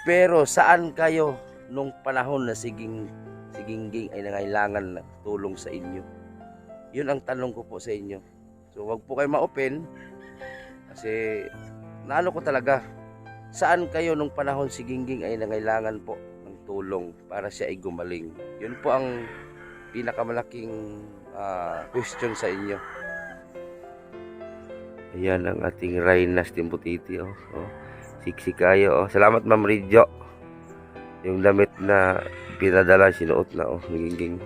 Pero saan kayo nung panahon na si Gingging ay nangailangan ng tulong sa inyo? Yun ang tanong ko po sa inyo. So wag po kayo ma-open kasi naano ko talaga. Saan kayo nung panahon si Gingging ay nangailangan po ng tulong para siya ay gumaling? Yun po ang pinakamalaking question sa inyo. Ayan ang ating Rainas Timbutiti. Oh. Siksi kayo. Oh. Salamat Ma'am Ridjo. Yung damit na pinadala, sinuot na. Oh, naging.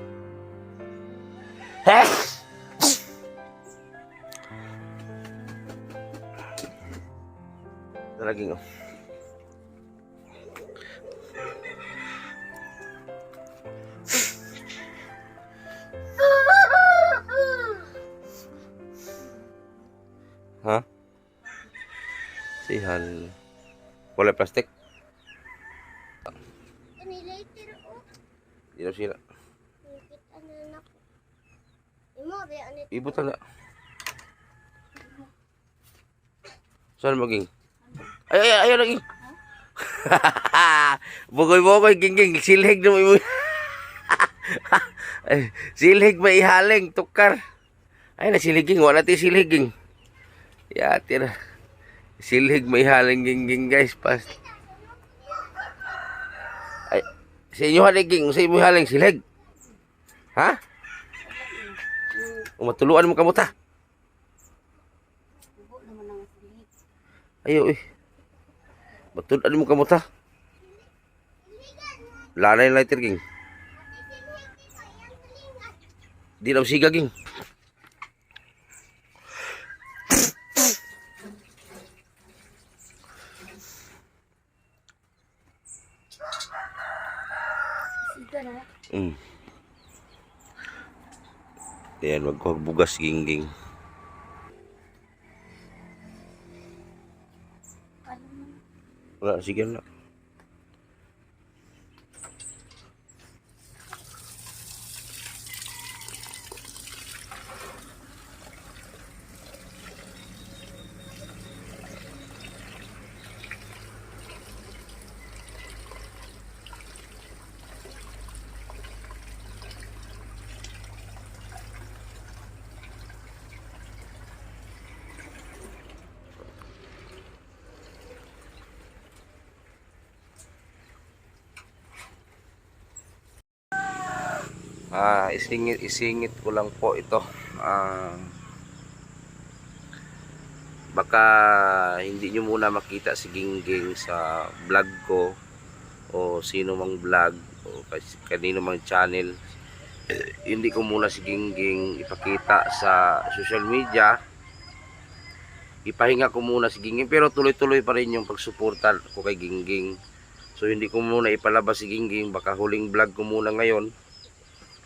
Talaging oh. Ha? Sihan. Wala plastik? Ini later oh. Dito sila. Ikit anak. Imo ba ani? Ibutan na. Saan maging? Ay, lagi. Bugoy-bugoy, Gingging. Silhig na mo. Silhig ba ihaling, tukar. Ay, nasiliging. Wala ti silhiging. Ya, tira. Silhig may haling Gingging, guys. Pas. Ay, sa inyo haling, sa inyo haling silhig. Ha? Matuluan mo kamuta. Ayo, betul ada muka muta. Lalay lighter ging. Di daw siga ging. Yan, magbugas Gingging. Wala, sige na. Isingit ko lang po ito. Baka hindi nyo muna makita si Gingging sa vlog ko o sino mang vlog o kanino mang channel. Hindi ko muna si Gingging ipakita sa social media. Ipahinga ko muna si Gingging, pero tuloy-tuloy pa rin yung pagsuporta ko kay Gingging. So hindi ko muna ipalabas si Gingging, baka huling vlog ko muna ngayon.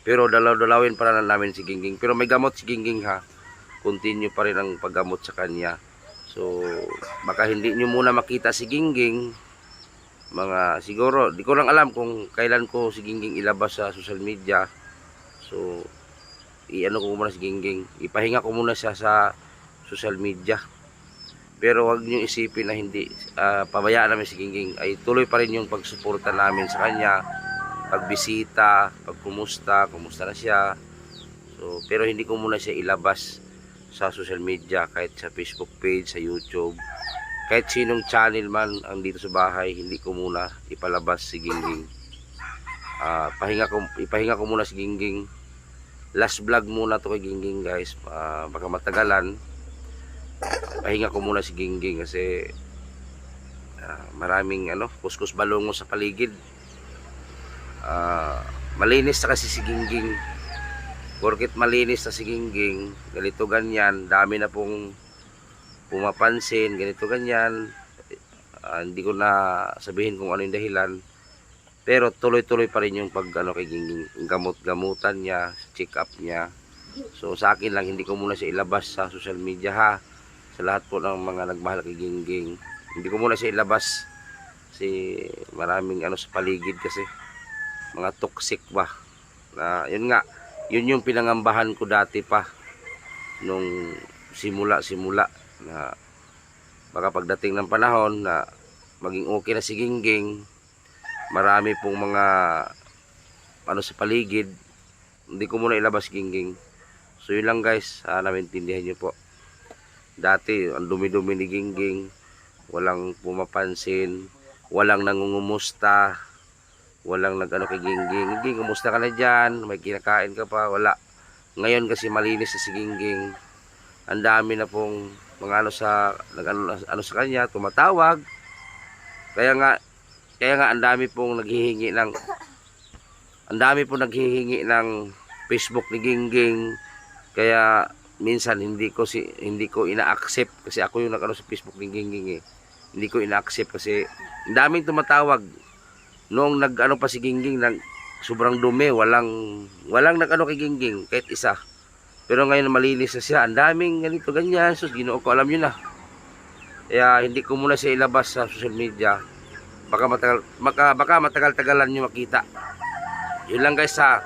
Pero dalaw-dalawin para na namin si Gingging. Pero may gamot si Gingging ha. Continue pa rin ang paggamot sa kanya. So baka hindi nyo muna makita si Gingging. Mga siguro, di ko lang alam kung kailan ko si Gingging ilabas sa social media. So iano ko muna si Gingging. Ipahinga ko muna siya sa social media. Pero wag niyo isipin na hindi pabayaan namin si Gingging. Ay tuloy pa rin yung pagsuporta namin sa kanya. Pagbisita, kumusta na siya. So, pero hindi ko muna siya ilabas sa social media, kahit sa Facebook page, sa YouTube. Kahit sinong channel man ang dito sa bahay, hindi ko muna ipalabas si Gingging. Ipahinga ko muna si Gingging. Last vlog muna to kay Gingging, guys. Baka matagalan. Pahinga ko muna si Gingging kasi maraming kuskus balongo sa paligid. Malinis na kasi si Gingging. Porket malinis na si Gingging, ganito ganyan, dami na pong pumapansin, ganito ganyan. Hindi ko na sabihin kung ano yung dahilan, pero tuloy-tuloy pa rin yung kay Gingging, gamot-gamutan niya, check up niya. So sa akin lang, hindi ko muna siya ilabas sa social media ha. Sa lahat po ng mga nagmahal kay Gingging, hindi ko muna siya ilabas kasi maraming sa paligid kasi mga toxic ba na yun yung pinangambahan ko dati pa nung simula na baka pagdating ng panahon na maging okay na si Gingging, marami pong mga ano sa paligid, hindi ko muna ilabas gingging. So yun lang guys, sana maintindihan nyo po. Dati ang dumi-dumi ni gingging, walang pumapansin, walang nangungumusta, walang nag-ano kay gingging. Gingging, kumusta ka na dyan? May kinakain ka pa? Wala. Ngayon kasi malinis na si gingging. Ang dami na pong mga ano sa ano sa kanya, tumatawag. Kaya nga ang dami pong naghihingi ng Facebook ni Gingging. Kaya minsan hindi ko ina-accept kasi ako yung nag-ano sa Facebook ni Gingging eh. Hindi ko ina-accept kasi ang daming tumatawag. Noong nag-ano pa si Gingging, sobrang dumi, walang nag-ano kay Gingging kahit isa. Pero ngayon malinis na siya, ang daming ganito ganyan. So Ginoo ko, alam niyo na. Kaya hindi ko muna siya ilabas sa social media. Baka matagal-tagalan niyo makita. Yun lang guys ha.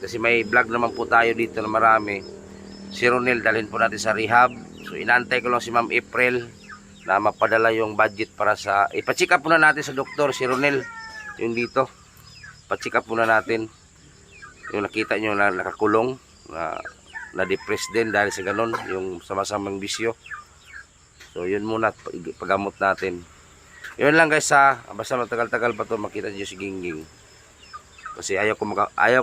Kasi may vlog naman po tayo dito na marami. Si Ronel dalhin po natin sa rehab. So inaantay ko lang si Ma'am April na mapadala yung budget para sa ipa-check up muna natin sa doktor si Ronel. Yung dito. Pa-check up muna natin. Yung nakita nyo na nakakulong, na-depressed din dahil sa ganun, yung sama-samang bisyo. So yun muna, pagamot natin. Yun lang guys ha, basta matagal-tagal pa to makita nyo si Gingging. Kasi ayaw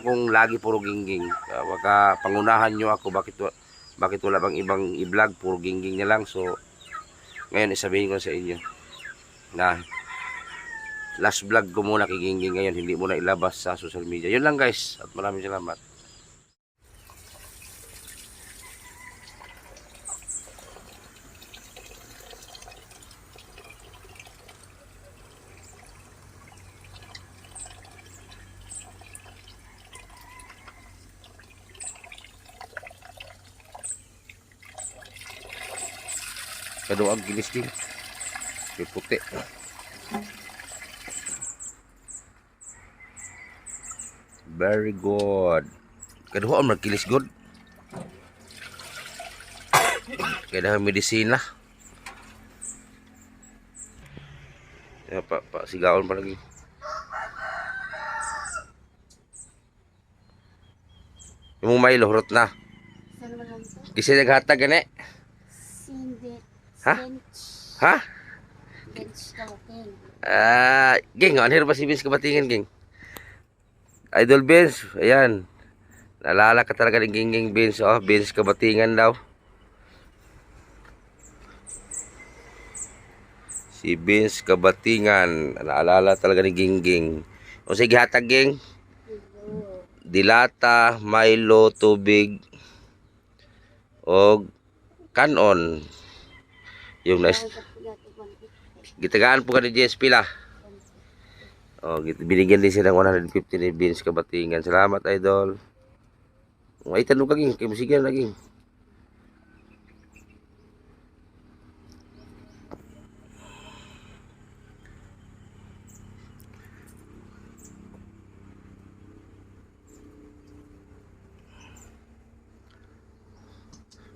kong lagi puro Gingging. Baka pangunahan nyo ako, bakit wala bang ibang i-vlog, puro Gingging na lang. So ngayon isabihin ko sa inyo na last vlog ko muna kay Gingging ngayon, hindi muna ilabas sa social media. Yun lang guys, at maraming salamat. Kaduang gilis din. May puti. Very good. Kaduang magkilis good. Kaya na medisina. Ya, pak sigaon pa lagi. Yung Milo hurot na. Kasi naghatag gani. Ha? Ha? Ging, ano ba si Vince Kabatingan, Ging? Idol Vince, ayan. Naalala ka talaga ng Gingging Vince, oh. Vince Kabatingan daw. Si Vince Kabatingan. Naalala talaga ni Gingging. O sige, hatag, Ging. Dilata, Milo, tubig, o kanon. Yung nice. Gitagaan po ka ni JS pila. Oh, binigyan din sila ng 150 ni Vince Kabatingan. Salamat, idol. Ay, tanong ka, Ging. Kaya musigan na, Ging.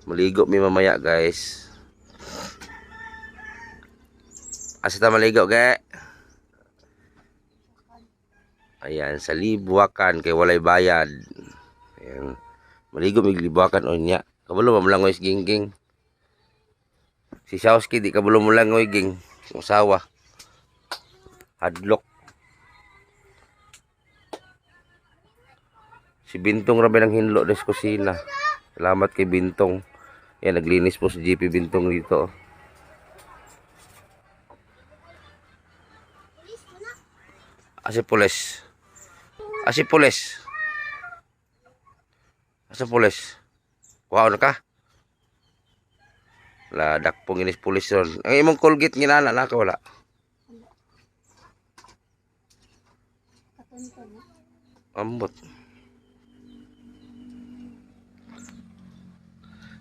Maligo mi mamaya, guys. Asa ta maligo, ga? Ayan, sa Libuakan kay walay bayad. Ayan. Maligo mi Libuakan o niya. Kabalo mamlangoy si Gingging. Si Shawski di kabalo mo langoy, Ging. Usawa. Hadlok. Si Bintong rabi ng hinlo des kusina. Salamat kay Bintong. Yan, naglinis po si GP Bintong dito. Asipules. Asipules. Asipules. Wow na ka? Ladak pong inis pulis ron. Ang imong Colgate ginana na ka wala? Ambot.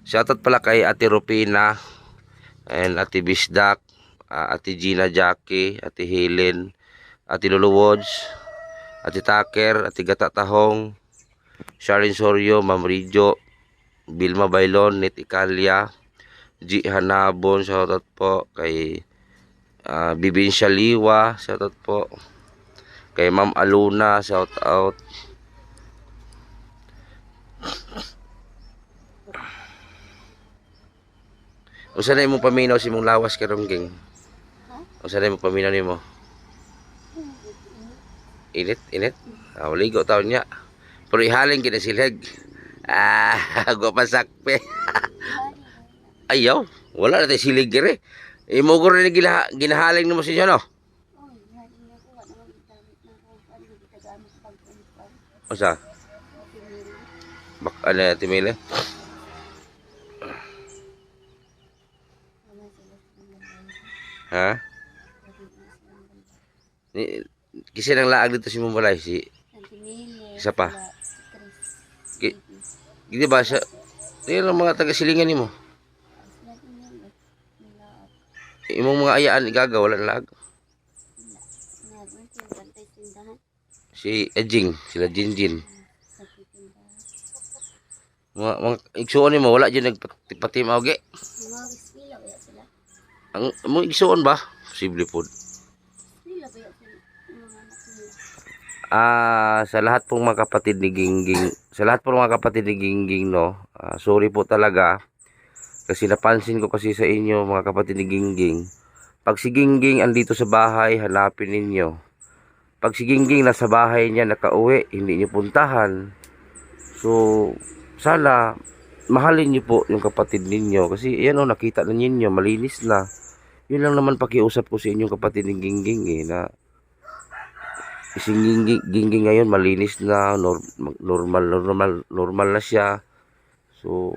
Shoutout pala kay Ate Rupina and Ate Bisdak, Ate Gina Jackie, Ate Helen, Ate Lulu Woods, Ate Taker, Ate Gata Tahong, Sharon Sorio, Ma'am Rijo, Bilma Bailon, Nit Ikalia, G. Hanabon, shoutout po kay Bibin Shaliwa, shoutout po Kay Ma'am Aluna, shout out. Usa na imong paminaw si mong lawas karong ging. Usa na imong paminaw nimo. Init, init. Ligo taon niya. Pero ihaling kinasilig. Gwa pa sakpe. Ayaw, wala na tayo silig gire. Imo ko rin ginahaling mo siya, no? Usa? Ano na timili? Ha? Kasi nang laag dito si Mumbalay, isa pa. Gini ba siya? Yan ang mga taga-silingan nimo. Imong mga ayaan igaga wala na laag. Si Ejing, sila Jinjin. Mga igsuon nimo wala dyan nagpatimaw ge. Ang mo igsuon ba? Posible pod. Sa lahat pong mga kapatid ni Gingging, no. Sorry po talaga kasi napansin ko kasi sa inyo mga kapatid ni Gingging. Pag si Gingging andito sa bahay, hanapin ninyo. Pag si Gingging nasa bahay niya nakauwi, hindi niyo puntahan. So, sana mahalin niyo po yung kapatid ninyo kasi yan nakita na ninyo, malinis na. Yun lang naman pakiusap ko sa inyong kapatid ni Gingging na si Gingging ngayon malinis na, normal na siya. So,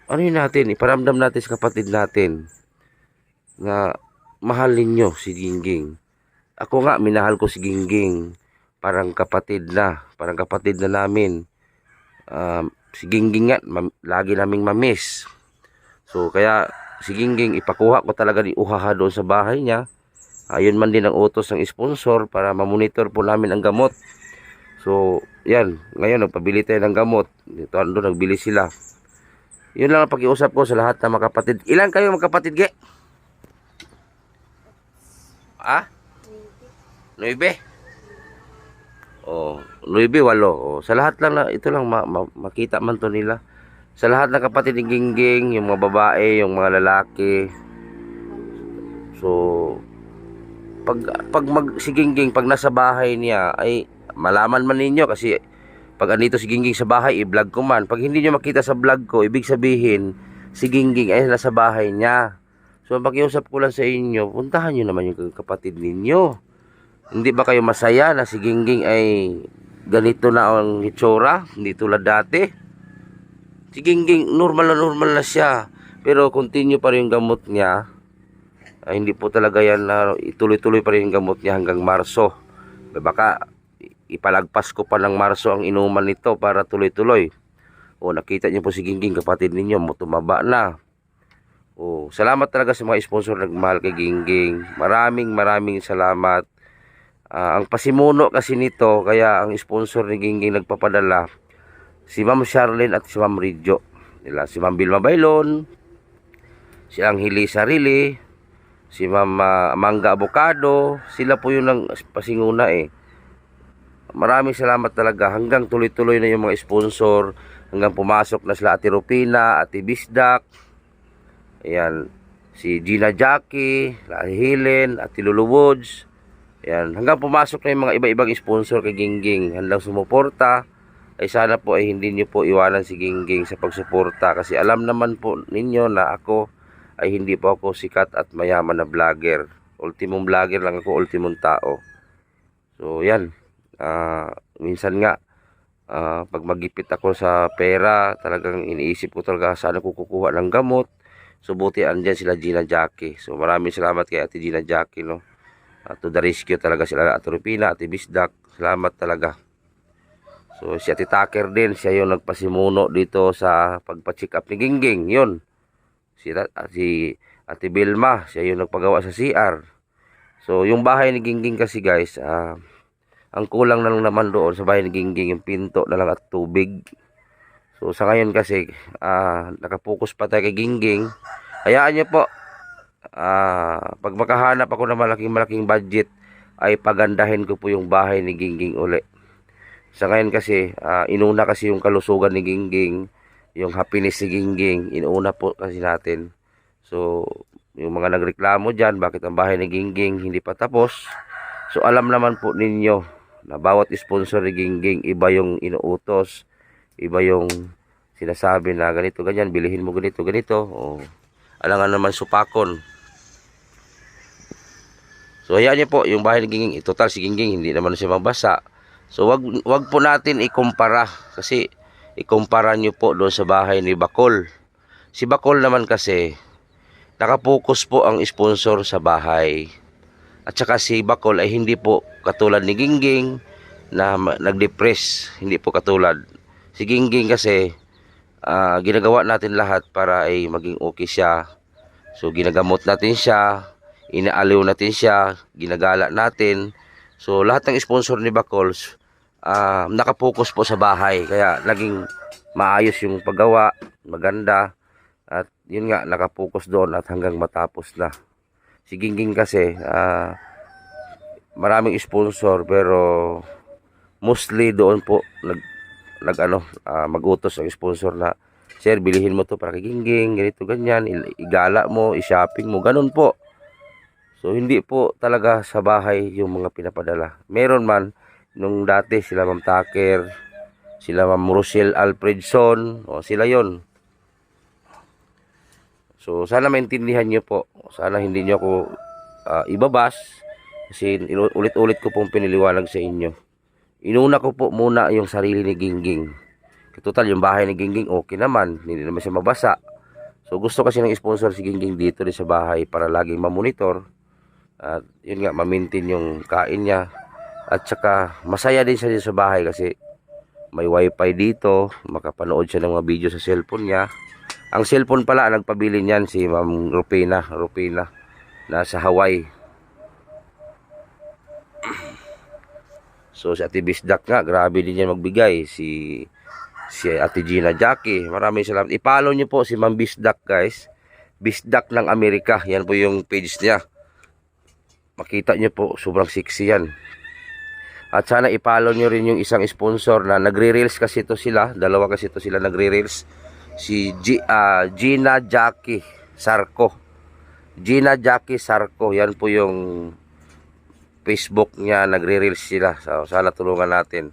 ano yun natin, iparamdam natin sa kapatid natin na mahalin nyo si Gingging. Ako nga, minahal ko si Gingging. Parang kapatid na namin. Si Gingging nga, lagi naming mamiss. So, kaya si Gingging, ipakuha ko talaga ni Uhaha doon sa bahay niya. Ayun man din ang utos ng sponsor para mamonitor po namin ang gamot. So, yan. Ngayon, nagpabili tayo ng gamot. Dito, doon, nagbili sila. Yun lang ang pakiusap ko sa lahat ng mga kapatid. Ilan kayo mga kapatid, Ge? 9? Oh, 9, 8. Oh, sa lahat lang na, ito lang makita man to nila. Sa lahat ng kapatid ni Gingging, yung mga babae, yung mga lalaki. So, si Gingging, pag nasa bahay niya, ay malaman man ninyo kasi pag andito si Gingging sa bahay, i-vlog ko man. Pag hindi nyo makita sa vlog ko, ibig sabihin, si Gingging ay nasa bahay niya. So, pakiusap ko lang sa inyo, puntahan nyo naman yung kapatid ninyo. Hindi ba kayo masaya na si Gingging ay ganito na ang itsura? Hindi tulad dati. Si Gingging, normal na siya. Pero continue pa rin yung gamot niya. Hindi po talaga yan na ituloy-tuloy pa rin yung gamot niya hanggang Marso. Baka ipalagpas ko pa ng Marso ang inuman nito para tuloy-tuloy. Nakita niyo po si Gingging, kapatid ninyo, tumaba na. Salamat talaga sa mga sponsor nagmahal kay Gingging. Maraming salamat. Ang pasimuno kasi nito, kaya ang sponsor ni Gingging nagpapadala, si Ma'am Charlene at si Ma'am Ridjo. Si Ma'am Vilma Bailon, si Angheli Sarili, si Ma'am Mangga Avocado, sila po yun ang pasinguna Maraming salamat talaga. Hanggang tuloy-tuloy na yung mga sponsor, hanggang pumasok na sila Ate Rupina, Ate Bisdak, ayan, si Gina Jackie, Ate Helen, Ate Lulu Woods, ayan, hanggang pumasok na yung mga iba-ibang sponsor kay Gingging, handang sumuporta. Ay sana po ay hindi niyo po iwanan si Gingging sa pagsuporta kasi alam naman po ninyo na ako ay hindi po ako sikat at mayaman na vlogger. Ultimong vlogger lang ako, ultimong tao. So yan, minsan nga pag magipit ako sa pera, talagang iniisip ko talaga saan ako kukuha ng gamot. So buti andyan sila Gina Jackie. So maraming salamat kay Ate Gina Jackie, no. To the rescue talaga sila Ate Rupina, Ate Bisdak. Salamat talaga. So si Ate Tucker din, siya yung nagpasimuno dito sa pagpa-check up ni Gingging. Yun. Si Ate Vilma, siya yung nagpagawa sa CR. So yung bahay ni Gingging kasi guys, ang kulang na lang naman doon sa bahay ni Gingging yung pinto na lang at tubig. So sa ngayon kasi nakapokus pa tayo kay Gingging. Hayaan niyo po, pag makahanap ako ng malaking budget, ay pagandahin ko po yung bahay ni Gingging uli. Sa ngayon kasi, inuna kasi yung kalusugan ni Gingging, yung happiness ni Gingging, inuna po kasi natin. So, yung mga nagreklamo dyan, bakit ang bahay ni Gingging hindi pa tapos? So, alam naman po ninyo na bawat sponsor ni Gingging, iba yung inuutos, iba yung sinasabi na ganito, ganyan, bilihin mo ganito, ganito. O, alangan naman supakon. So, hayaan niyo po, yung bahay ni Gingging, total si Gingging, hindi naman siya mabasa. So, wag po natin ikumpara. Kasi, ikumpara niyo po doon sa bahay ni Bacol. Si Bacol naman kasi, nakapokus po ang sponsor sa bahay. At saka si Bacol ay hindi po katulad ni Gingging na nag-depress. Hindi po katulad. Si Gingging kasi, ginagawa natin lahat para ay maging okay siya. So, ginagamot natin siya, inaaliw natin siya, ginagala natin. So, lahat ng sponsor ni Bacols, nakapokus po sa bahay. Kaya, naging maayos yung paggawa, maganda. At yun nga, nakapokus doon at hanggang matapos na. Si Gingging kasi, maraming sponsor pero mostly doon po mag-utos ang sponsor na, sir, bilihin mo to para kay Gingging, ganito, ganyan, igala mo, i-shopping mo, ganun po. So, hindi po talaga sa bahay yung mga pinapadala. Meron man, nung dati, sila Ma'am Taker, sila Ma'am Rochelle Alfredson, o sila yon. So, sana maintindihan nyo po. Sana hindi nyo ako ibabas. Kasi ulit-ulit ko pong piniliwanag sa inyo. Inuna ko po muna yung sarili ni Gingging. Total, yung bahay ni Gingging, okay naman. Hindi naman siya mabasa. So, gusto kasi ng sponsor si Gingging dito rin sa bahay para laging mamonitor. At yun nga, ma-maintain yung kain niya. At saka, masaya din siya sa bahay kasi may wifi dito. Makapanood siya ng mga video sa cellphone niya. Ang cellphone pala, nagpabili niyan si Ma'am Rupina. Nasa Hawaii. So, si Ate Bisdak nga, grabe din niya magbigay. Si Ate Gina Jackie, maraming salamat. I-follow niyo po si Ma'am Bisdak, guys. Bisdak ng Amerika. Yan po yung page niya. Makita nyo po, sobrang sexy yan. At sana i-follow nyo rin yung isang sponsor na nagre-reels kasi ito sila. Dalawa kasi ito sila nagre-reels. Si Gina Jackie Sarko. Gina Jackie Sarko. Yan po yung Facebook niya. Nagre-reels sila. So, sana tulungan natin.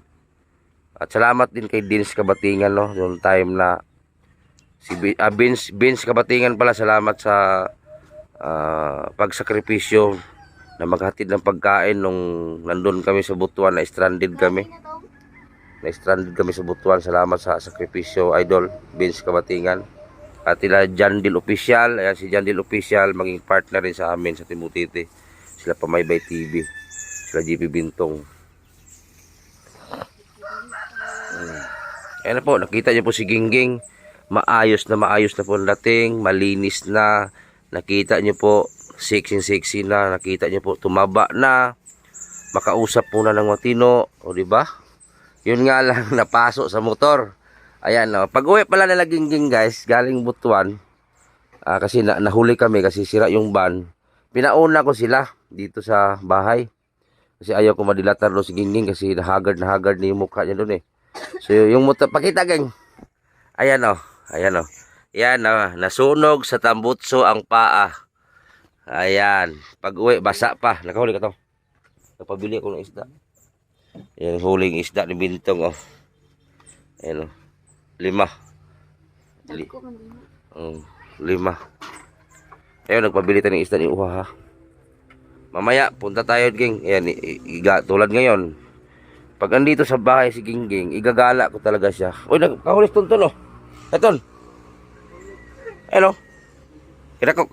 At salamat din kay Dins Kabatingan, no? Yung time na si Vince Kabatingan pala, salamat sa pagsakripisyo na maghatid ng pagkain nung nandun kami sa Butuan, na stranded kami sa Butuan. Salamat sa sakripisyo, Idol Vince Kabatingan. At sila Jandil Official, ayan si Jandil Official, maging partner rin sa amin sa Timutiti. Sila Pamaybay TV, sila GP Bintong. Ayan na po, nakita niyo po si Gingging, maayos na po ang dating, malinis na. Nakita niyo po, sexy na. Nakita niyo po, tumaba na. Makausap po na ng matino. O, diba? Yun nga lang, napasok sa motor. Ayan, no. Pag-uwi pala nila Gingging, guys, galing Butuan. Kasi nahuli kami kasi sira yung van. Pinauna ko sila dito sa bahay. Kasi ayaw ko madilatar doon si Gingging kasi nahagard na yung mukha niya doon eh. So, yung motor, pakita, gang. Ayan, o. Ayan, o. Yan, nasunog sa tambutso ang paa. Ayan. Pag uwi, basa pa. Nakahuli ka to. Napabili ako ng isda. Yan, huling isda ni Bintong, oh. Ayan, oh. 5. 5. Ayun, nagpabili tayo ng isda ni Uha, ha. Mamaya, punta tayo, Ging. Ayan, tulad ngayon. Pag andito sa bahay si Gingging, igagala ko talaga siya. Uy, nagkahulis Tonton, oh. Eton. Hello. Kira ka?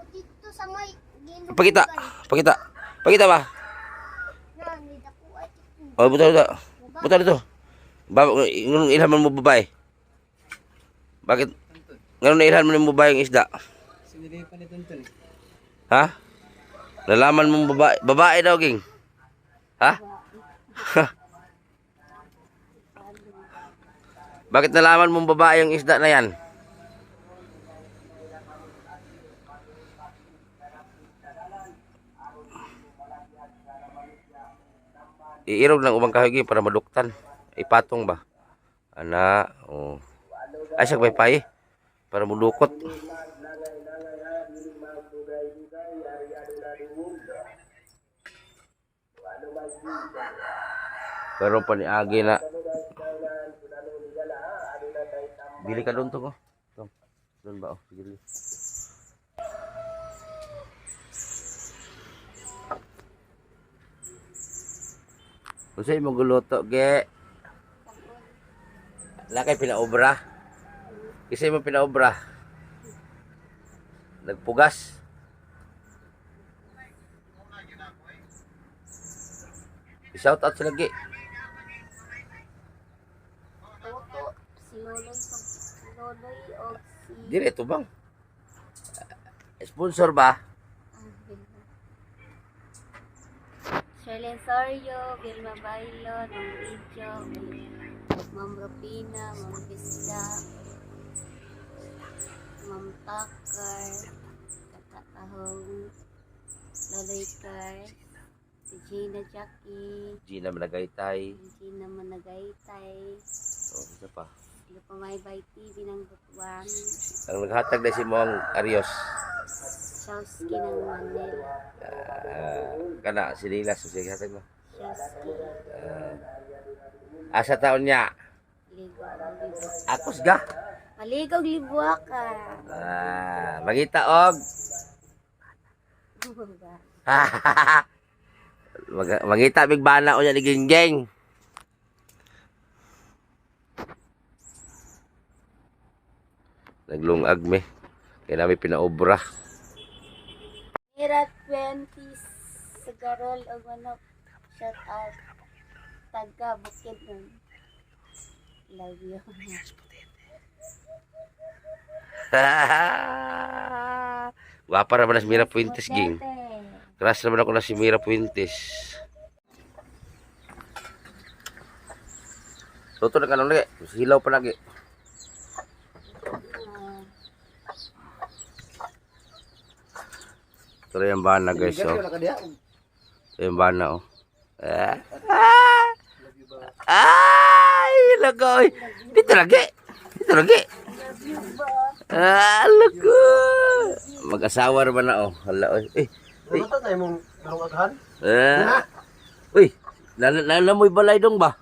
Dito sa may gilid. Pakita ba? Oh, buta dito. Ilhaman mo babae. Bakit? Ngayon na ilhaman mo babae yung isda? Sinili pa ni Tonton eh. Ha? Nalaman mo babae. Babae daw, Ging. Ha? Bakit nalaman mo babae yung isda na yan? iirog lang ubang kahoy ging para maduktan. Ipatong ba? Ana, oh. Ay siya pay para mudukot. Karon pa ni agi na. Bili ka doon to ko. Doon ba? Oh, sige. Usay mo guluto, ge. Lakay pinaobra. Kisay mo pinaobra. Nagpugas. I-shout out sila, ge. Toto, si Loloy o si... Dire, ito bang? Sponsor ba? Sherlyn Sorio, Vilma Bailon, Mang Video, Ma'am Rupina, Ma'am Bisda, Ma'am Tucker, Katatahong, Loloy Car, si Gina Jackie, Gina Managaytay. Gina Managaytay, Oh, isa pa. Lupamay by TV ng Butuan, Ang naghatag na si Mong Arios. Showski ng Manila, Kana, sinilas. Sige, hatag mo. Showski, Asa taon niya? Ligo, Akos ga. Maligaw Libuaka. Magita og. Mangita big bana o niya ni Ginggeng. Naglungag me. Kaya namin pinaobra. Mira 20s sa Garol o manok. Shout out. Taga Bukid nun. Love you. Guwapa naman na si Mira Puentes, Ging. Crush naman ako na si Mira Puentes. Toto na ka nung lagi. Hilaw pa lagi. Ito rin yung bana guys. Oh. Ito yung bana. Oh. Ay, lagoy. Dito lagi. Dito lagi. Lago. Mag-asawa naman na. Oh. Hala. Eh. Ano to tayo mong aghan? Uy. Nanamoy balay dong ba?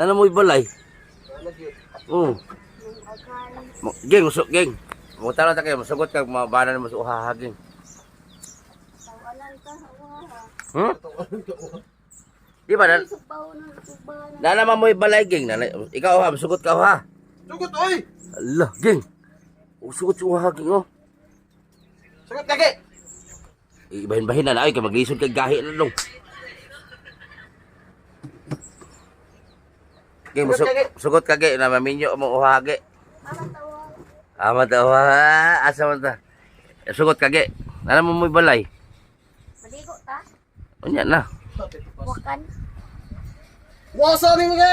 Nanamoy balay. Oh. Geng, usok geng. Mutara ta kayo, masugot ka mabana na mas uhahaging. Di ba nana moy balay geng, nana ikaw ha, masugot ka ha. Sugot oy. Allah, geng. Usugot sa uhahaging oh. Sugot kage. Ibahin-bahin na ay kay maglisod kay gahi na dong. Geng, masugot ka ge na maminyo mo uhahagi. Ama tawa, asa man ta. Sugot kage. Nana mo moy balay. Maligo ta? Unya na. Wakan. Wasa ni mga.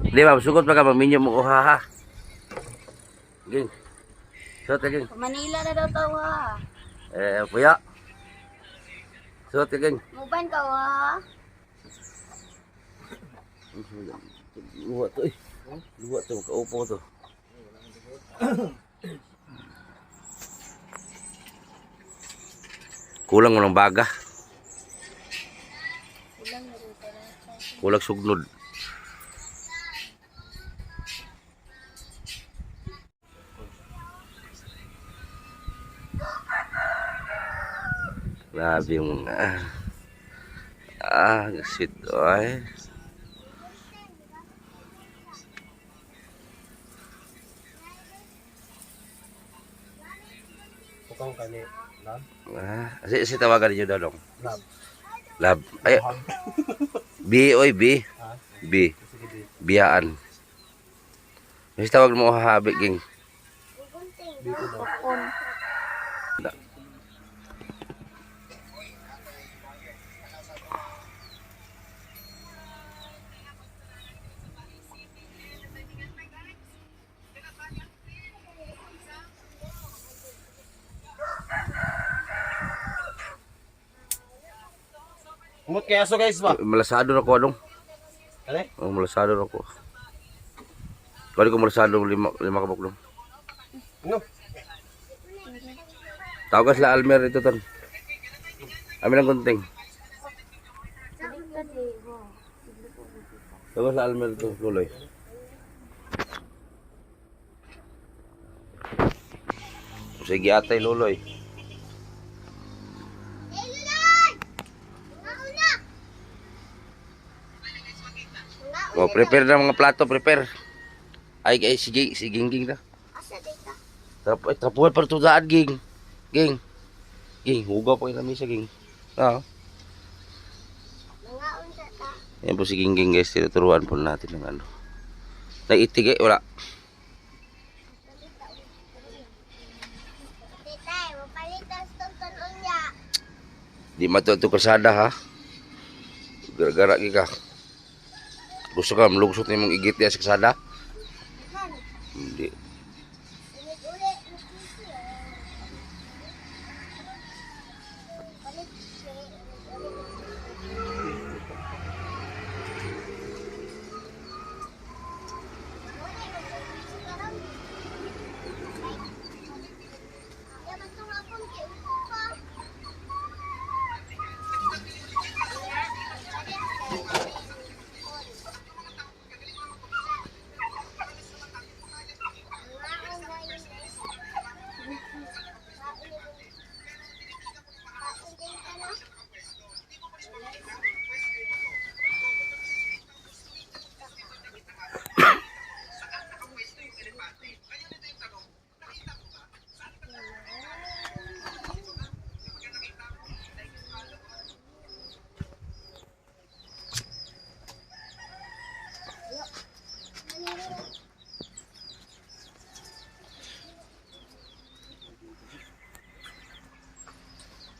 Di ba, sugot pa ka maminyo mo uhaha. Ging. Sugot ka ging. Manila na daw tawa. Puya. Sugot ka ging. Muban ka wa. Luwa to eh. Luwa to, kaupo to. Kulang mo ng baga. Kulang na rin tara. Kulang sugnod. Grabe yung sweet ay. Pukang kani. Lab. Si tawagan niyo daw dong. Lab. Lab. Ay. B oy B. B. Sige di. Biyaan. Kasi tawag mo hahabi ging. Bakon. Umot kay aso guys ba? Malasado na ko anong. Kani? Oh, malasado na ko. Balik ko malasado lima ka baklong. No. Tawagas la Almer ito tan. Amin ang kunting. Tawagas la Almer ito, Luloy. Sige atay, Luloy. Oh, prepare na mga plato, prepare. Ay, sige, si Gingging na. Asa dito? Tapuan para tudaan, Ging. Ging. Ging, hugaw pa yung lamisa, Ging. Ah. Mga unsa ta? Yan po si Gingging, guys. Tinuturuan po natin ng ano. Naiitig eh, wala. Titay, mapalitan sa tunon niya. Di matuto kasada, ha. Gara-gara ka. Gusto ka, malugsot na yung igit niya sa kasada? Han, Hindi. ulit-ulit. Palit.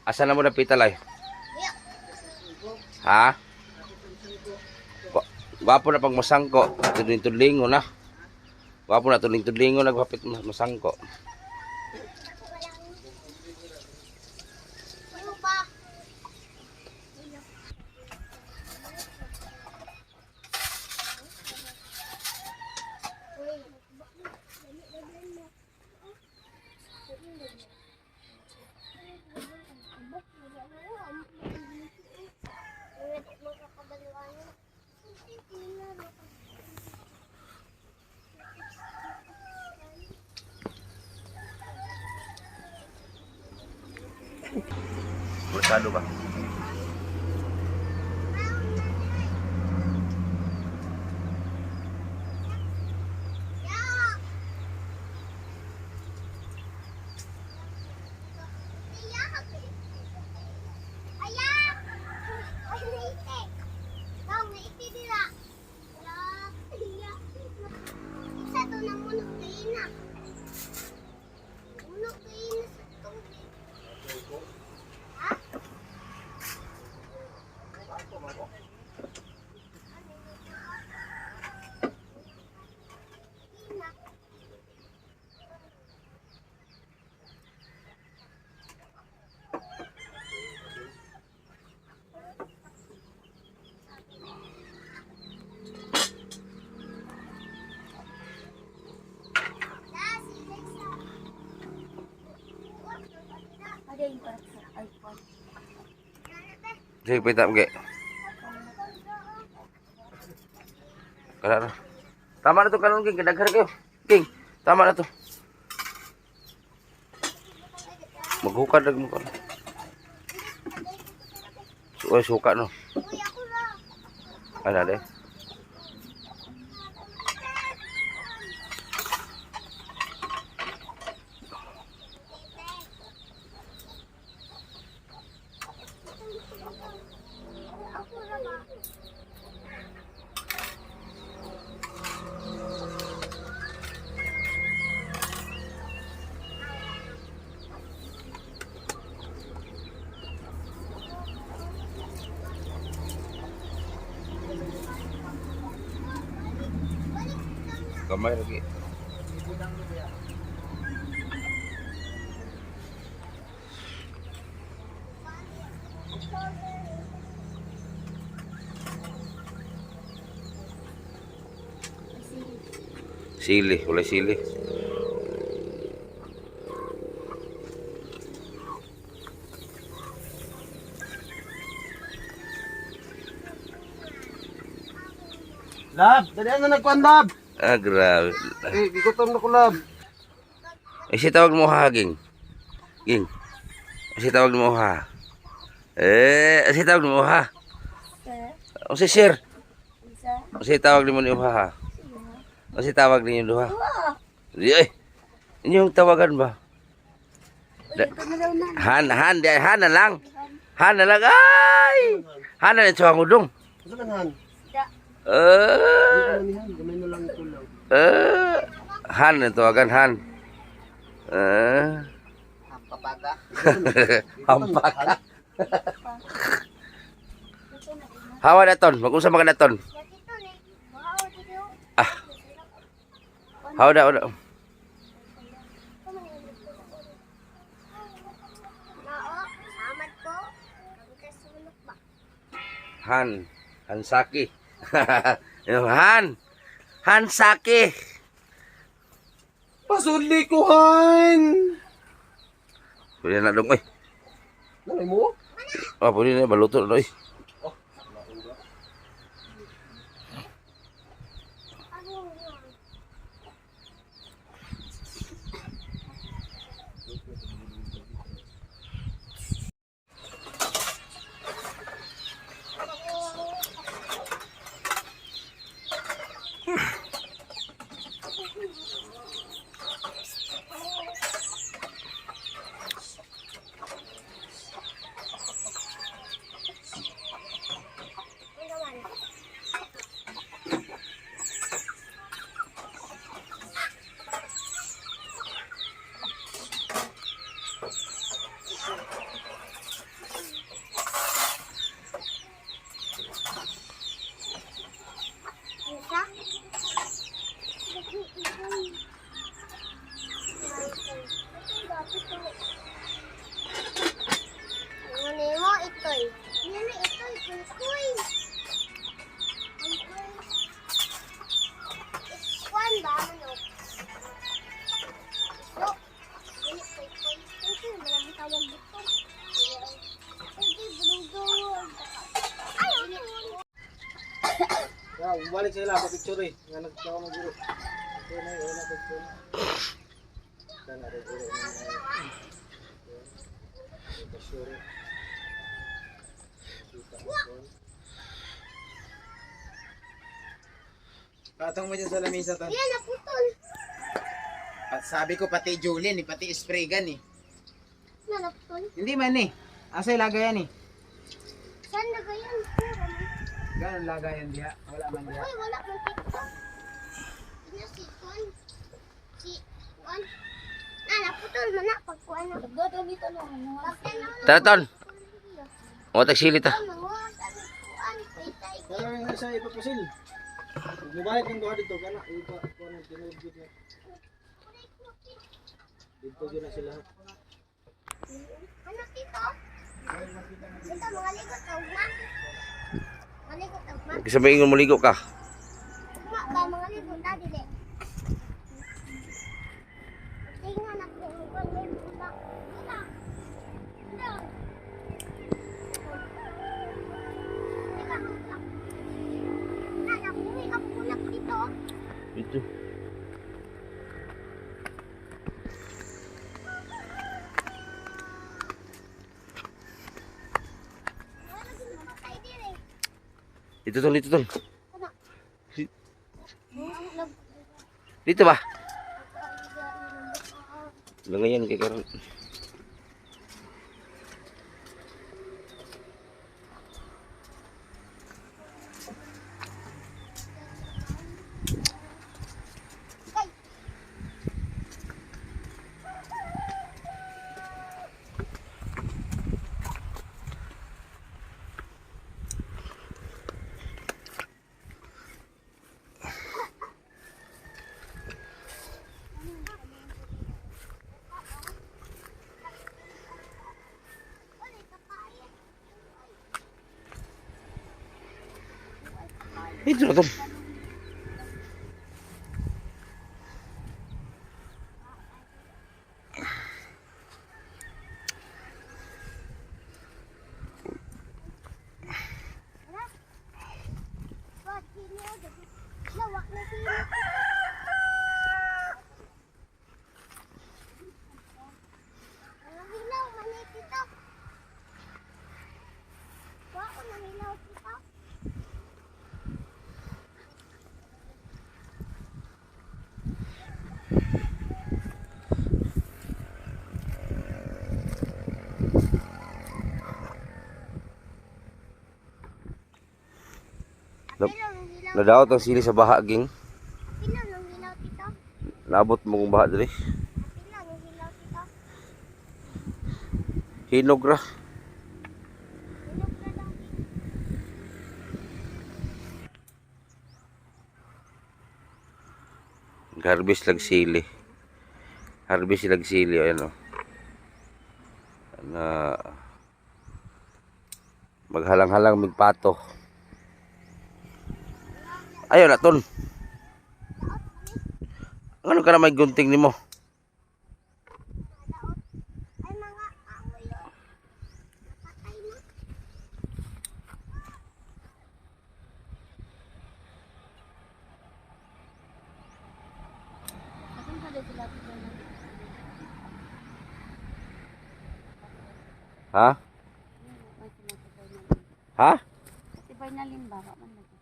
Asa na mo na pitalay? Ha? Gwapo na pag masangko. Tuling-tulingo na. Gwapo na tuling-tulingo naghapit masangko. Ano ba? Masyado ba? Ada yung para sa iPhone. Sige, pita mo, ge. Kala na. Tama na to kanon, Ging. Kadaghan kayo. Ging, tama na to. Maghukad lang mo ka. Uy, suka no. Uy, ako na. Ano na Ako na ba? Kamay lagi. Sili, wala sili. Lab, dali na nagkuhan, Lab. Ah, grabe. Gigutom na ko, Lab. Si tawag mo ha, Ging. Ging. Si tawag mo ha. Si tawag mo ha. Sir, O si Sir. isa, O si tawag mo ni ha. O si tawag ninyo duha. dua. Ay, inyong tawagan ba? Uy, ito na daw na. Han na lang. Han na lang. Ay! Han na lang sa ngudong. Ano man, Han? Da, Eh, Ano ni Han? Gamay na lang ito lang. Han na tawagan, Han. Papaga. Hampak. ito na ina. Hawa na ton. Mag-usap ka na ton. Ito na, baka o dito. Ah. Hawa na. Nao, samad ko. Kamutas sulok ba? Hansaki. Yung Hansaki. Pasuli ko, Han! Pwede na dong, oy. Nanay mo? Pwede na, baluto na, oy. Isa? Ano mo ito'y? Yan na ito'y, kuy. Kwan ba? Ano? Iso? Ganit koy koy. Ito, malamang tawag dito. Hindi, bulugod. Ay, ano? Ya, balik sila, pa-picture eh. Nga nagtawa ng guro. Kaya na, wala picture. Sana rin guro. Picture. Patong mo dyan sa lamisa to. Yan, naputol. Sabi ko pati Julien eh, pati spray gun eh. Yan, naputol. Hindi man eh. Asa lagayan eh. Saan na ganyan? Ganon lagayan diha. Wala man diha. Uy, wala mong TikTok. Ina si Kwan. Si Kwan. Naputol mo na pagkuhan na. Pagkata dito na. Tara, ton. O, tagsili ta. Kaya nga siya ipapusil. Mubalik ng duha dito, kana ipa kuha ng tinugid niya. Dito yun na sila. Ano dito? Dito, mga ligot na ugma. Mga ligot na ugma. Kasi ba ingon maligo ka? Ugma ba, mga ligot na dili. Tingnan na po. Mga ligot na. Ito. Ito. Nakuwi ang kulak dito. Ito. Wala din mamatay din eh. Dito, ton. Dito, ton. Ano? Dito ba? Langayan kay karon. Dito na, ton. Nadaot ang sili sa baha, ging. Pila nang hilaw tito? Naabot mo kung baha dali. Pila nang hilaw tito? Hinog ra. Hinog na lang. Harvest lag sili. Harvest lag sili, ayan o. Na maghalang-halang migpato. Ayaw na ton. Ano ka na may gunting nimo? Ay mga amoy. Napatay na. Asan ka dito sila tito? Ha? Ha? Tibay na limba ka man lagi.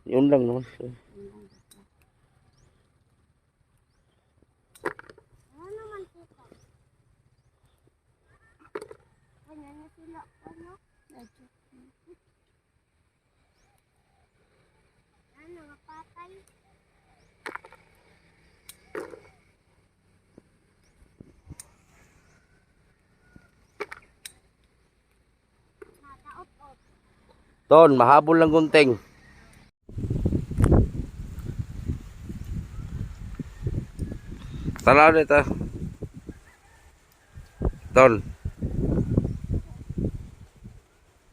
Yun lang naman. Ano naman tito? Kanya na sila ano? Medyo. Ano mapatay? Nadaot-ot. Ton, mahabol lang gunting. Tanaw nito. Ton.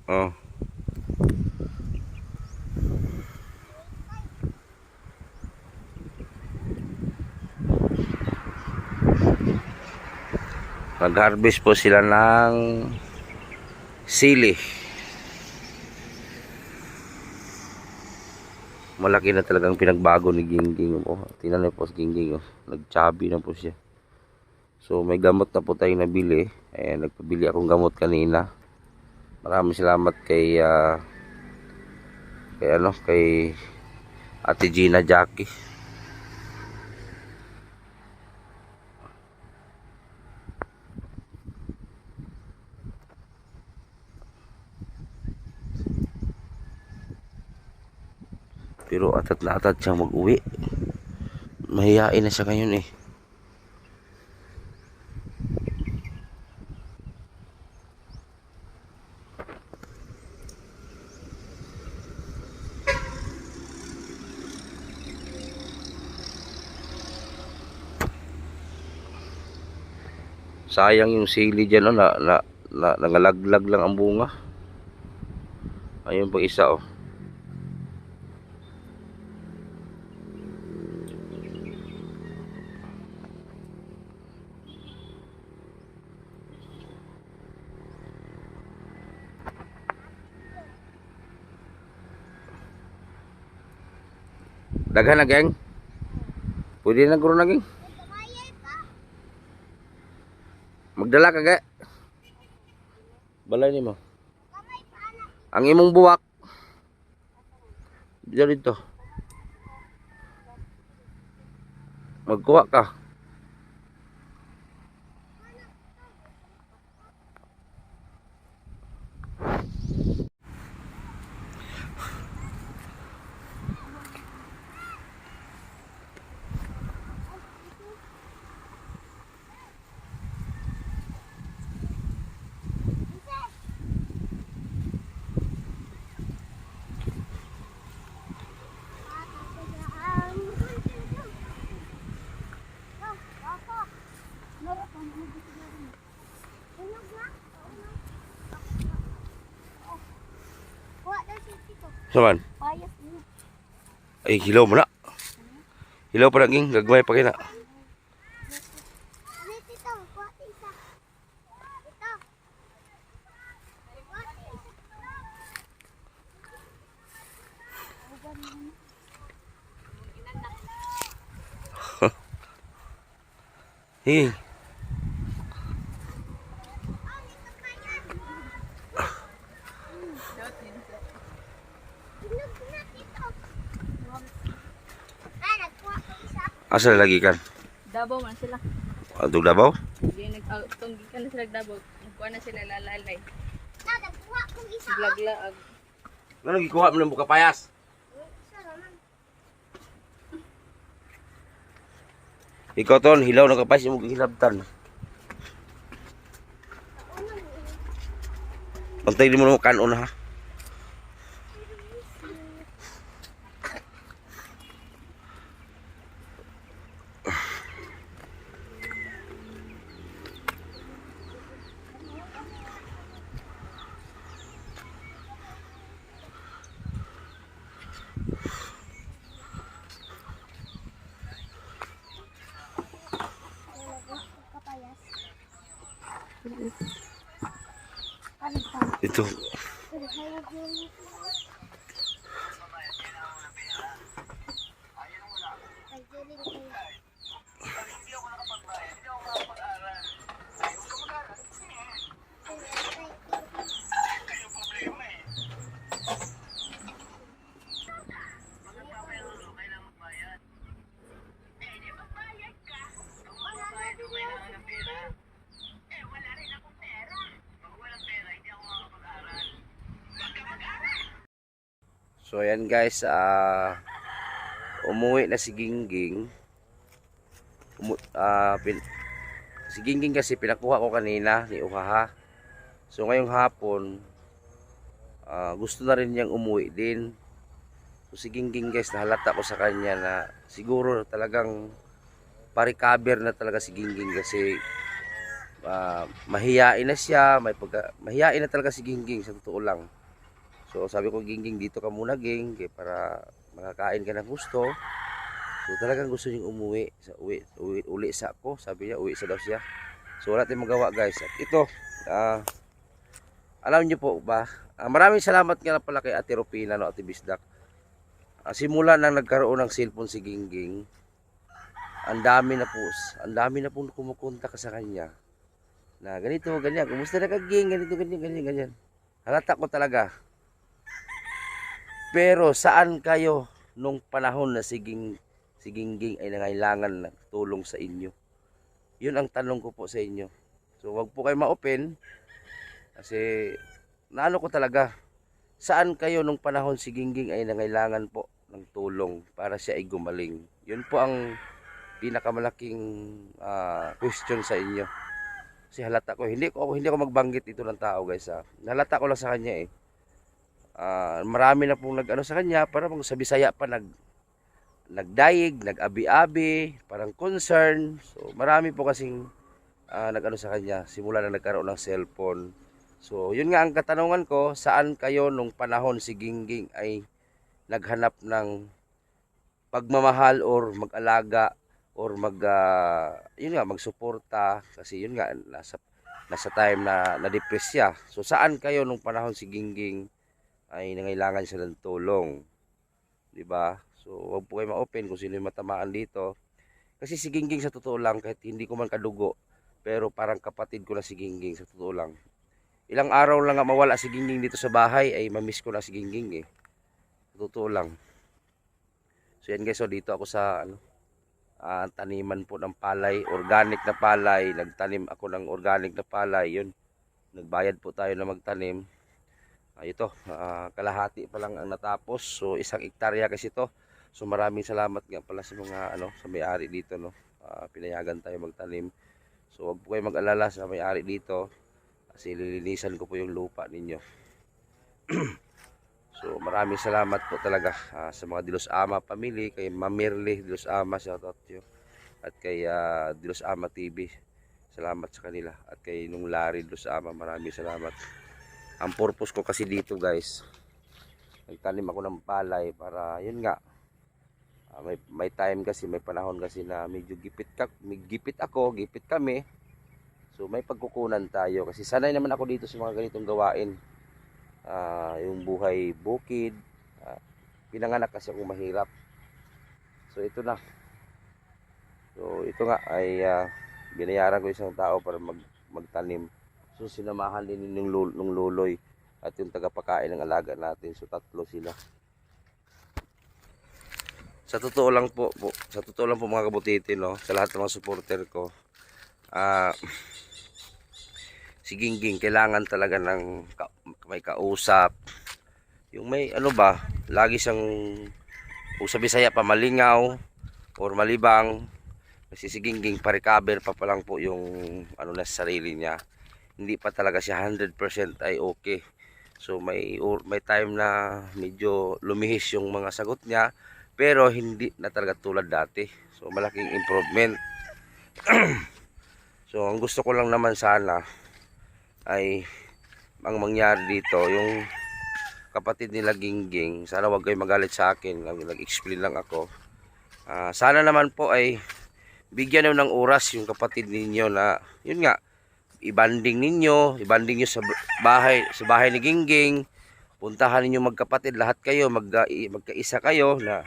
Oh. Nag-harvest po sila ng sili. Malaki na talagang pinagbago ni Gingging. Oh, tingnan niyo po si Gingging. Oh. Nag-chubby na po siya. So may gamot na po tayong nabili. Ayan, nagpabili akong gamot kanina. Maraming salamat kay kay Ate Gina Jackie. Pero atat na atat siyang mag-uwi. Mahihain na siya ngayon eh. Sayang yung sili dyan, oh, nangalaglag lang ang bunga. Ayun pa isa, oh. Daghan na, geng. Pwede na guro na, geng. Magdala ka, ge. Balay ni mo. Ang imong buwak. Diyan dito. Magkuha ka. Saman? Payas niya. Ay, hilaw mo na. Hilaw pa na, ging. Gagmay pa kina. Ano tito? Kuha isa. Ito. Kuha isa. Hey. Asa lagi kan? Dabaw man sila. Adug Davao? Di nag-tunggi ka na sila Dabaw. Nagkuha na sila lalalay. Laglaag. Ano gikuha mo ng buka payas? Ikaw ton, hilaw na kapayas mo gihilabtan. Bantay di mo mo kanon ha. Ito. So ayan guys, umuwi na si Gingging. Si Gingging kasi pinakuha ko kanina ni Uhaha. So ngayong hapon, gusto na rin niyang umuwi din. So si Gingging guys, nahalata ko sa kanya na siguro talagang pa-recover na talaga si Gingging kasi mahiyain na siya, mahiyain na talaga si Gingging sa totoo lang. So sabi ko, Gingging, dito ka muna, Ging, para makakain ka ng gusto. So talagang gusto niyang umuwi. Uli sa ako, sabi niya, uwi sa daw siya. So wala tayong magawa guys. At ito, alam niyo po ba, maraming salamat nga pala kay Ate Rupina, no, Ate Bisdak. Simula nang nagkaroon ng cellphone si Gingging, ang dami na po kumukontak sa kanya. Na ganito, ganyan, kumusta na ka, Ging, ganito, ganyan. Halata ko talaga. Pero saan kayo nung panahon na si Gingging ay nangailangan ng tulong sa inyo? Yun ang tanong ko po sa inyo. So wag po kayo ma-open kasi naano ko talaga. Saan kayo nung panahon si Gingging ay nangailangan po ng tulong para siya ay gumaling? Yun po ang pinakamalaking question sa inyo. Kasi halata ko, hindi ko magbanggit ito ng tao guys. Halata ko lang sa kanya eh. Marami na pong nag-ano sa kanya, para sa Bisaya pa nagdaig, nag-abi-abi, parang concern. So marami po kasing nag-ano sa kanya simula na nagkaroon ng cellphone. So yun nga ang katanungan ko, saan kayo nung panahon si Gingging ay naghanap ng pagmamahal or mag-alaga or yun nga, magsuporta, kasi yun nga nasa time na na-depress siya. So saan kayo nung panahon si Gingging ay nangailangan siya ng tulong, di ba? So wag po kayo ma-open kung sino yung matamaan dito, kasi si Gingging sa totoo lang, kahit hindi ko man kadugo, pero parang kapatid ko na si Gingging sa totoo lang. Ilang araw lang nga mawala si Gingging dito sa bahay ay mamiss ko na si Gingging eh, sa totoo lang. So yan guys, so dito ako sa taniman po ng palay, organic na palay. Nagtanim ako ng organic na palay, yun, nagbayad po tayo na magtanim. Ito, kalahati pa lang ang natapos. So 1 hektarya kasi ito. So maraming salamat nga pala sa mga sa may-ari dito, no. Pinayagan tayo magtanim. So wag po kayo mag-alala sa may-ari dito kasi lilinisan ko po yung lupa ninyo. So maraming salamat po talaga sa mga Dilos Ama family, kay Mamirli Dilos Ama, shoutout you. At kay Dilos Ama TV. Salamat sa kanila. At kay nung Larry Dilos Ama, maraming salamat. Ang purpose ko kasi dito guys, nagtanim ako ng palay para yun nga, may time kasi, may panahon kasi na medyo gipit kami. So may pagkukunan tayo kasi sanay naman ako dito sa mga ganitong gawain. Yung buhay bukid, pinanganak kasi ako mahirap. So ito na. So ito nga ay binayaran ko isang tao para magtanim. So sinamahan din nung luloy. at yung tagapakain ng alaga natin. So 3 sila. Sa totoo lang po mga kabutiti, no, sa lahat ng mga supporter ko, si Gingging kailangan talaga ng may kausap. Yung may ano ba, lagi siyang kung sa Bisaya pa malingaw or malibang. Kasi si Gingging pa-recover pa lang po yung ano na sa sarili niya. Hindi pa talaga siya 100% ay okay. So may time na medyo lumihis yung mga sagot niya, pero hindi na talaga tulad dati. So malaking improvement. So ang gusto ko lang naman sana ay ang mangyari dito, yung kapatid nila Gingging, sana wag kayo magalit sa akin, nag-explain lang ako. Sana naman po ay bigyan nyo ng oras yung kapatid ninyo na, yun nga, ibanding nyo sa bahay ni Gingging. Puntahan ninyo magkapatid, lahat kayo, magkaisa kayo na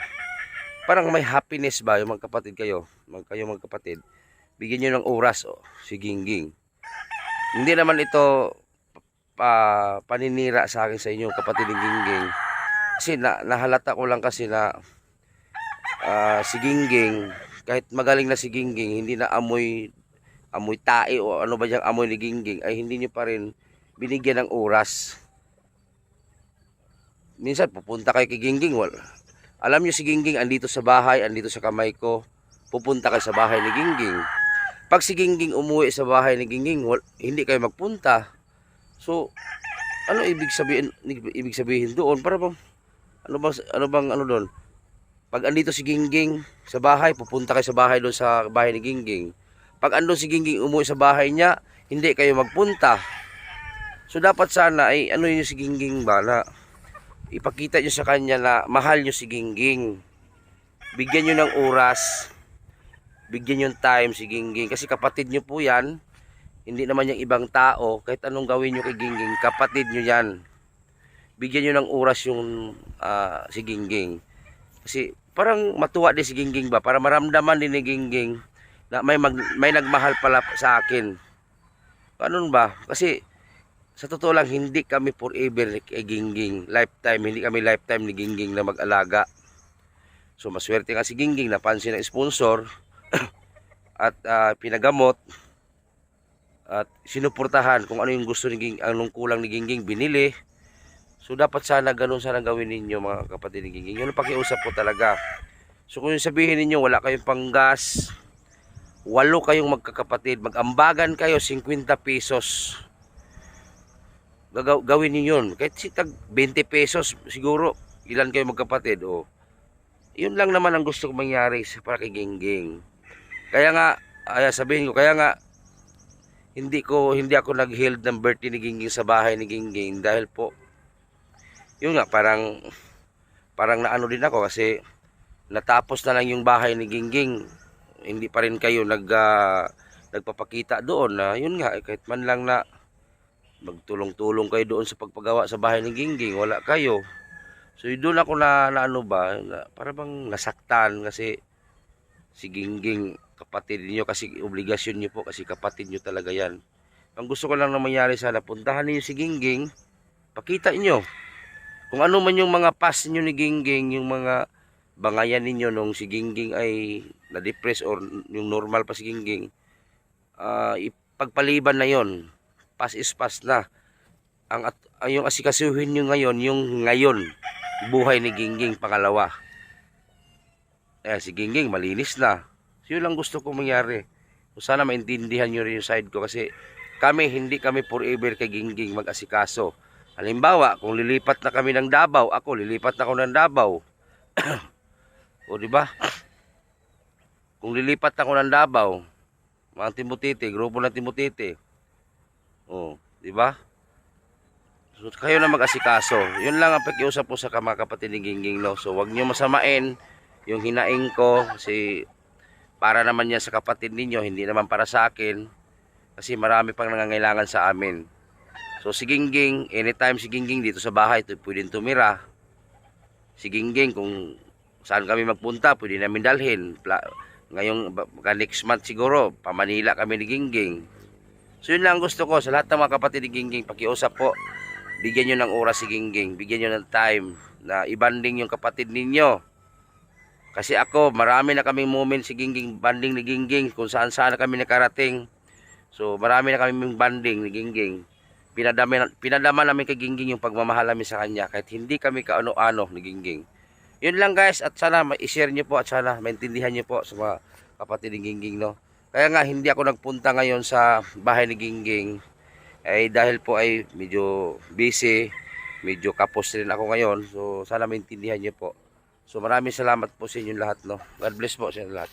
parang may happiness ba yung magkapatid kayo, magkapatid. Bigyan nyo ng oras si Gingging. Hindi naman ito paninira sa akin sa inyo kapatid ni Gingging. Kasi nahalata ko lang kasi na si Gingging, kahit magaling na si Gingging, hindi na amoy tae o ano ba yung amoy ni Gingging, ay hindi nyo pa rin binigyan ng oras. Minsan pupunta kayo kay Gingging, alam nyo si Gingging andito sa bahay, andito sa kamay ko, pupunta kayo sa bahay ni Gingging. Pag si Gingging umuwi sa bahay ni Gingging, hindi kayo magpunta. So ano ibig sabihin doon? Para bang ano doon? Pag andito si Gingging sa bahay, pupunta kayo sa bahay doon sa bahay ni Gingging. Pag andun si Gingging umuwi sa bahay niya, hindi kayo magpunta. So dapat sana ay ano yun si Gingging ba, na ipakita nyo sa kanya na mahal nyo si Gingging. Bigyan nyo ng oras, bigyan nyo ng time si Gingging, kasi kapatid nyo po yan. Hindi naman yung ibang tao. Kahit anong gawin nyo kay Gingging, kapatid nyo yan. Bigyan nyo ng oras yung si Gingging. Kasi parang matuwa din si Gingging ba, para maramdaman din ni Gingging na may nagmahal pala sa akin. Ganun ba? Kasi sa totoo lang, hindi kami forever kay Gingging. Hindi kami lifetime ni Gingging na mag-alaga. So maswerte nga si Gingging, napansin ng sponsor at pinagamot at sinuportahan kung ano yung gusto ni Gingging, anong kulang ni Gingging, binili. So dapat sana ganun sana gawin ninyo mga kapatid ni Gingging. Yun ang pakiusap ko talaga. So kung sabihin ninyo wala kayong panggas, 8 kayong magkakapatid, mag-ambagan kayo 50 pesos. Gawin niyo yun. Kahit tag 20 pesos siguro, ilan kayo magkapatid. Yun lang naman ang gusto kong mangyari para kay Gingging. Kaya nga, sabihin ko, kaya nga hindi ako nag-held ng birthday ni Gingging sa bahay ni Gingging dahil po yun nga, parang naano din ako kasi natapos na lang yung bahay ni Gingging. Hindi pa rin kayo nagpapakita doon na yun nga, kahit man lang na magtulong-tulong kayo doon sa pagpagawa sa bahay ni Gingging, wala kayo. So doon ako na ano ba, para bang nasaktan kasi si Gingging, kapatid niyo, kasi obligasyon niyo po, kasi kapatid niyo talaga yan. Ang gusto ko lang na mangyari sana, puntahan niyo si Gingging, pakita niyo kung ano man yung mga past niyo ni Gingging, yung mga bangayan ninyo nung si Gingging ay na-depress or yung normal pa si Gingging. Ipagpaliban na yon. Past is past na. Yung asikasuhin nyo ngayon, yung ngayon, buhay ni Gingging pangalawa. Si Gingging malinis na. So yun lang gusto ko mangyari. So sana maintindihan nyo rin yung side ko, kasi hindi kami forever kay Gingging mag-asikaso. Halimbawa, kung lilipat na kami ng Davao, lilipat na ako ng Davao. O di ba? Kung lilipat ako ng Davao, mga Timotete, grupo ng Timotete. Di ba? So kayo na mag-asikaso. Yun lang ang pakiusap po sa mga kapatid ni Gingging, no. So wag niyo masamain yung hinaing ko, kasi para naman yan sa kapatid ninyo, hindi naman para sa akin. Kasi marami pang nangangailangan sa amin. So si Gingging, anytime si Gingging dito sa bahay, pwedeng tumira. Si Gingging, kung saan kami magpunta, pwede namin dalhin. Ngayong next month siguro, pa Manila kami ni Gingging. So yun lang gusto ko sa lahat ng mga kapatid ni Gingging, pakiusap po. bigyan nyo ng oras si Gingging, bigyan nyo ng time na ibanding yung kapatid ninyo. Kasi ako, marami na kaming moment si Gingging, banding ni Gingging, kung saan saan na kami nakarating. So marami na kaming banding ni Gingging. Pinadama namin kay Gingging yung pagmamahal namin sa kanya, kahit hindi kami kaano-ano ni Gingging. Yun lang guys, at sana i-share nyo po at sana maintindihan nyo po sa mga kapatid ni Gingging, no. Kaya nga hindi ako nagpunta ngayon sa bahay ni Gingging ay dahil po ay medyo busy, medyo kapos rin ako ngayon. So sana maintindihan nyo po. So maraming salamat po sa inyong lahat, no. God bless po sa inyong lahat.